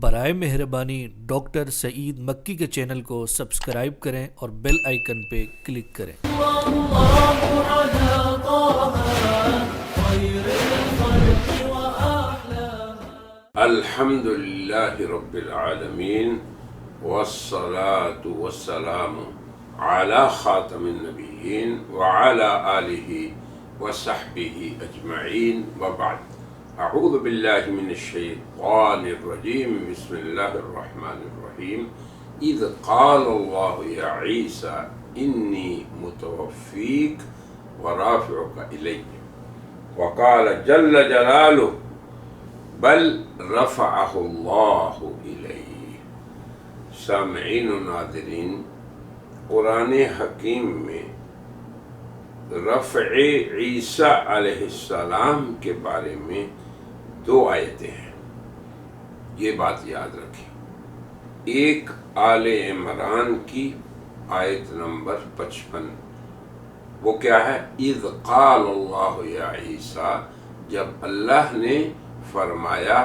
برائے مہربانی ڈاکٹر سعید مکی کے چینل کو سبسکرائب کریں اور بیل آئیکن پہ کلک کریں۔ الحمد للہ رب العالمین والصلاة والسلام علی خاتم النبیین وعلی آلہ وصحبہ اجمعین وبعد۔ اعوذ باللہ من الشیطان الرجیم، بسم اللہ الرحمن الرحیم۔ اذ قال اللہ یا عیسیٰ انی متوفیک ورافعک الی، وقال جل جلالہ بل رفعہ اللہ الی۔ سامعین و ناظرین، قرآن حکیم میں رفع عیسیٰ علیہ السلام کے بارے میں 2 آیتیں ہیں، یہ بات یاد رکھیں۔ ایک آل عمران کی آیت نمبر 55، وہ کیا ہے؟ اذ قال اللہ یا عیسیٰ، جب اللہ نے فرمایا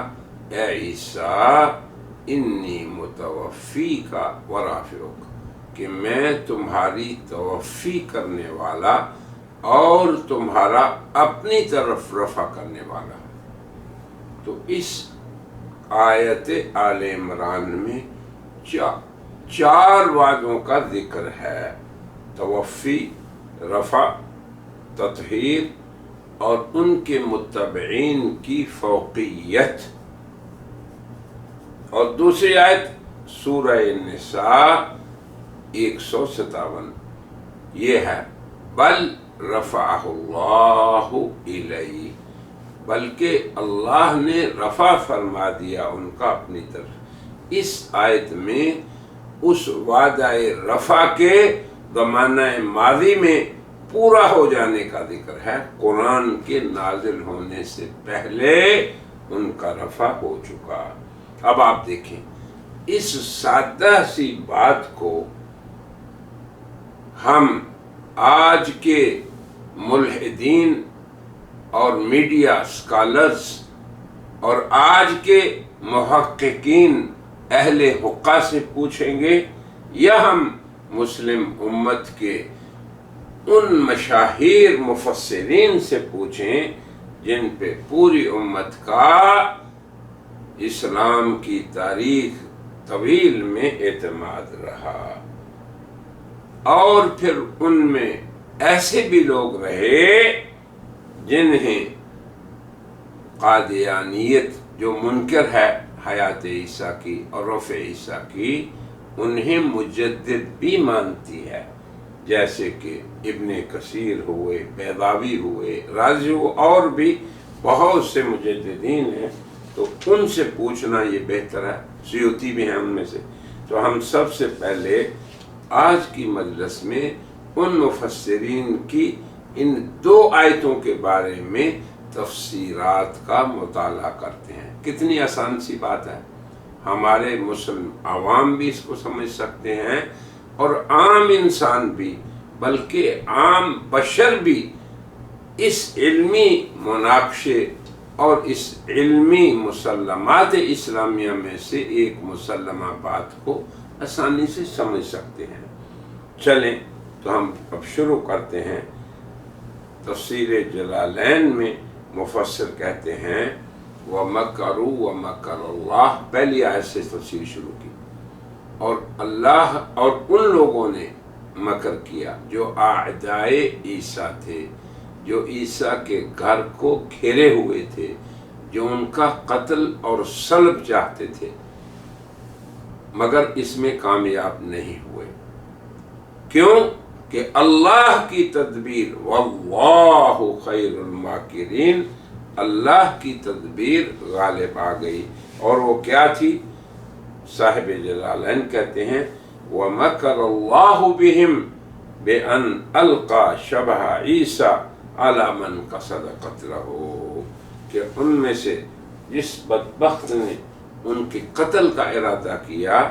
اے عیسیٰ انی متوفیک ورافعک، کہ میں تمہاری توفی کرنے والا اور تمہارا اپنی طرف رفع کرنے والا۔ تو اس آیت آل عمران میں 4 وعدوں کا ذکر ہے: توفی، رفع، تطہیر اور ان کے متبعین کی فوقیت۔ اور دوسری آیت سورہ النساء 157، یہ ہے بل رفعہ اللہ الی، بلکہ اللہ نے رفع فرما دیا ان کا اپنی طرف۔ اس آیت میں اس وعدہ رفع کے زمانہ ماضی میں پورا ہو جانے کا ذکر ہے۔ قرآن کے نازل ہونے سے پہلے ان کا رفع ہو چکا۔ اب آپ دیکھیں، اس سادہ سی بات کو ہم آج کے ملحدین اور میڈیا اسکالرز اور آج کے محققین اہل حقہ سے پوچھیں گے، یا ہم مسلم امت کے ان مشاہیر مفسرین سے پوچھیں جن پہ پوری امت کا اسلام کی تاریخ طویل میں اعتماد رہا۔ اور پھر ان میں ایسے بھی لوگ رہے جنہیں قادیانیت، جو منکر ہے حیات عیسیٰ کی اور رفع عیسیٰ کی، انہیں مجدد بھی مانتی ہے، جیسے کہ ابن کثیر ہوئے، بیضاوی ہوئے، رازی ہوئے، اور بھی بہت سے مجددین ہیں۔ تو ان سے پوچھنا یہ بہتر ہے، سیوطی بھی ہیں ان میں سے۔ تو ہم سب سے پہلے آج کی مجلس میں ان مفسرین کی ان 2 آیتوں کے بارے میں تفسیرات کا مطالعہ کرتے ہیں۔ کتنی آسان سی بات ہے، ہمارے مسلم عوام بھی اس کو سمجھ سکتے ہیں، اور عام انسان بھی، بلکہ عام بشر بھی اس علمی مناقشے اور اس علمی مسلمات اسلامیہ میں سے ایک مسلمہ بات کو آسانی سے سمجھ سکتے ہیں۔ چلیں تو ہم اب شروع کرتے ہیں۔ تفسیر جلالین میں مفسر کہتے ہیں وَمَكَرُوا وَمَكَرَ اللَّهُ، پہلی آیت سے تفسیر شروع کی، اور اللہ اور ان لوگوں نے مکر کیا جو اعدائے عیسیٰ تھے، جو عیسیٰ کے گھر کو گھیرے ہوئے تھے، جو ان کا قتل اور صلب چاہتے تھے، مگر اس میں کامیاب نہیں ہوئے۔ کیوں؟ کہ اللہ کی تدبیر، واللہ خیر الماکرین، اللہ کی تدبیر غالب آ گئی۔ اور وہ کیا تھی؟ صاحب جلالین کہتے ہیں وَمَكَرَ اللَّهُ بِهِمْ بِأَنْ أَلْقَى شَبْهَ عِيسَىٰ عَلَى مَنْ قَصَدَ قَتْلَهُ، کہ ان میں سے جس بدبخت نے ان کے قتل کا ارادہ کیا،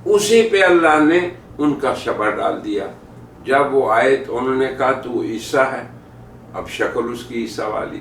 اسی پہ اللہ نے ان کا شبہ ڈال دیا۔ جب وہ آئے تو انہوں نے کہا تو عیسیٰ ہے، اب شکل اس کی عیسیٰ والی،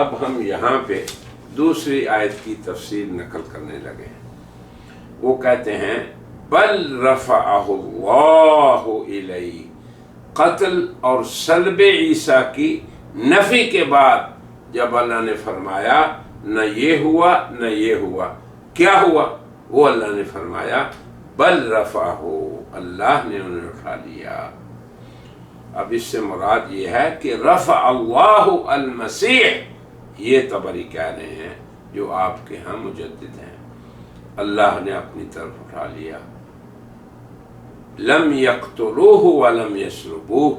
اب ہم یہاں پہ دوسری آیت کی تفسیر نقل کرنے لگے ہیں. وہ کہتے ہیں بل رفعہ اللہ الیہ، قتل اور سلب عیسیٰ کی نفی کے بعد جب اللہ نے فرمایا نہ یہ ہوا نہ یہ ہوا، کیا ہوا؟ وہ اللہ نے فرمایا بل رفعہ، اللہ نے انہیں اٹھا لیا. اب اس سے مراد یہ ہے کہ رفع اللہ المسیح، یہ طبری کہہ رہے ہیں جو آپ کے ہاں مجدد ہیں، اللہ نے اپنی طرف اٹھا لیا. لم یقتلوہ ولم یسلبوہ،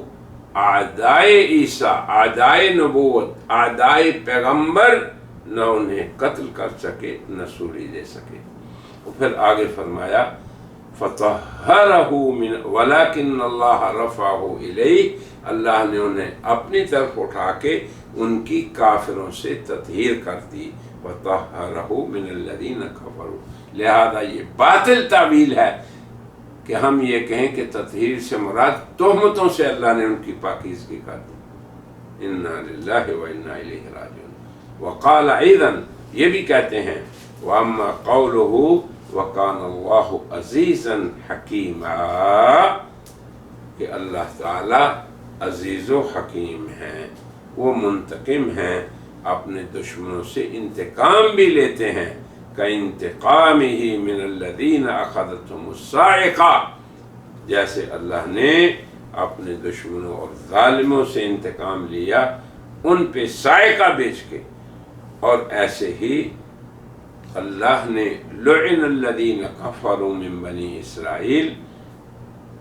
اعدائے عیسیٰ، اعدائے نبوت، اعدائے پیغمبر نہ انہیں قتل کر سکے نہ سولی دے سکے. اور پھر آگے فرمایا فطہرہ من ولکن اللہ رفعہ الیہ، اللہ نے انہیں اپنی طرف اٹھا کے ان کی کافروں سے تطہیر کر دی. وطہرہ من الذین کفروا، لہذا یہ باطل تعویل ہے کہ ہم یہ کہیں کہ تطہیر سے مراد تہمتوں سے اللہ نے ان کی پاکیزگی کر دی. انا للہ و انا الیہ راجعون. وقال ایضا، یہ بھی کہتے ہیں واما قولہ وکان اللہ عزیزا حکیما، کہ اللہ تعالی عزیز و حکیم ہیں، وہ منتقم ہیں، اپنے دشمنوں سے انتقام بھی لیتے ہیں. کانتقامہ من الذین اخذتهم الصاعقہ، جیسے اللہ نے اپنے دشمنوں اور ظالموں سے انتقام لیا ان پہ صاعقہ بیچ کے. اور ایسے ہی اللہ نے لعن الذین کفروا من بنی اسرائیل،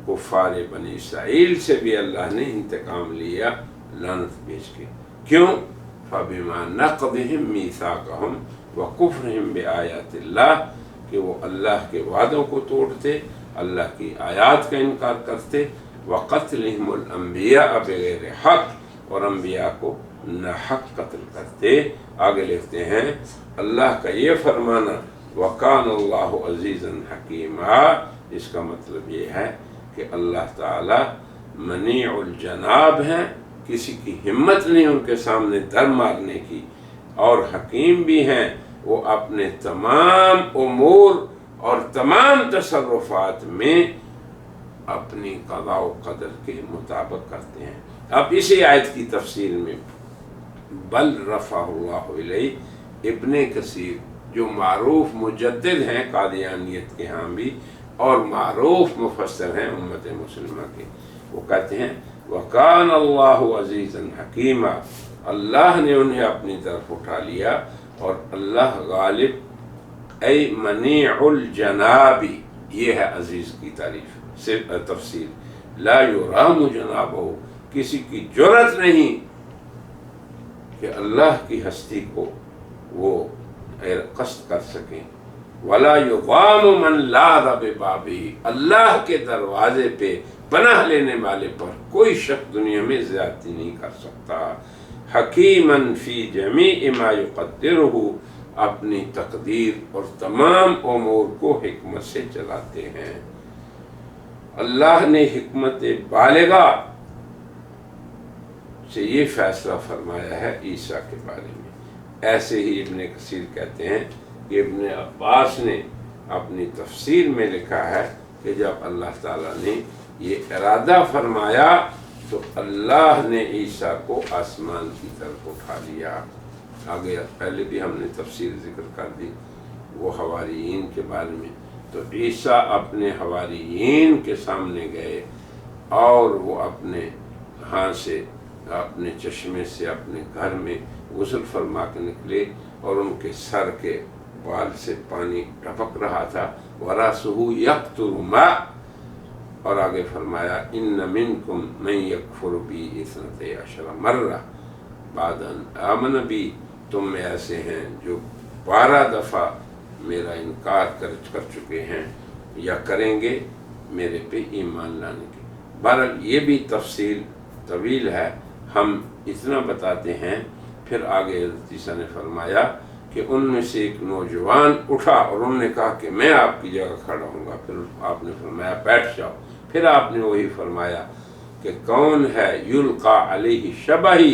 کفار بنی اسرائیل سے بھی اللہ نے انتقام لیا لعنت بیچ کے. کیوں؟ فبما نقضهم میثاقهم وکفرهم بآیات اللہ، کہ وہ اللہ کے وعدوں کو توڑتے، اللہ کی آیات کا انکار کرتے. وقتلهم الانبیاء بغیر حق، اور انبیاء کو ناحق قتل کرتے. آگے لکھتے ہیں اللہ کا یہ فرمانا وَقَانَ اللَّهُ عَزِيزًا حَكِيمًا، اس کا مطلب یہ ہے کہ اللہ تعالی منیع الجناب ہیں، کسی کی ہمت نہیں ان کے سامنے در مارنے کی، اور حکیم بھی ہیں، وہ اپنے تمام امور اور تمام تصرفات میں اپنی قضاء و قدر کے مطابق کرتے ہیں. اب اسی آیت کی تفسیر میں بل رفعہ اللہ الیہ، ابن کثیر جو معروف مجدد ہیں قادیانیت کے ہاں بھی اور معروف مفسر ہیں امت مسلمہ کے، وہ کہتے ہیں وَقَانَ اللَّهُ عَزِيزًا حَكِيمًا، اللہ نے انہیں اپنی طرف اٹھا لیا، اور اللہ غالب اے منیع الجناب، یہ ہے عزیز کی تعریف صرف تفسیر. لا یرام جنابہ، کسی کی جرت نہیں کہ اللہ کی ہستی کو وہ قصد کر سکیں. ولا یغام من لاذ ببابہ، اللہ کے دروازے پہ پناہ لینے والے پر کوئی شخص دنیا میں زیادتی نہیں کر سکتا. حکیما فی جمیع ما یقدرہ، اپنی تقدیر اور تمام امور کو حکمت سے چلاتے ہیں. اللہ نے حکمت بالغہ سے یہ فیصلہ فرمایا ہے عیسیٰ کے بارے میں. ایسے ہی ابن کثیر کہتے ہیں کہ ابن عباس نے اپنی تفسیر میں لکھا ہے کہ جب اللہ تعالیٰ نے یہ ارادہ فرمایا تو اللہ نے عیسیٰ کو آسمان کی طرف اٹھا لیا. آگے پہلے بھی ہم نے تفسیر ذکر کر دی وہ حواریین کے بارے میں. تو عیسیٰ اپنے حواریین کے سامنے گئے اور وہ اپنے ہاں سے اپنے چشمے سے اپنے گھر میں غسل فرما کے نکلے اور ان کے سر کے بال سے پانی ٹپک رہا تھا. وَرَأْسُهُ يَقْطُرُ مَاءً، اور آگے فرمایا ان منکم من یکفر بی 12 مرہ بعد ان آمن بی، تم میں ایسے ہیں جو 12 دفعہ میرا انکار کر چکے ہیں یا کریں گے میرے پہ ایمان لانے کے. بہرحال یہ بھی تفصیل طویل ہے، ہم اتنا بتاتے ہیں. پھر آگے حضرت عیسیٰ نے فرمایا کہ ان میں سے ایک نوجوان اٹھا اور انہوں نے کہا کہ میں آپ کی جگہ کھڑا ہوں گا. پھر آپ نے فرمایا بیٹھ جاؤ. پھر آپ نے وہی فرمایا کہ کون ہے یلقا علیہ شبہی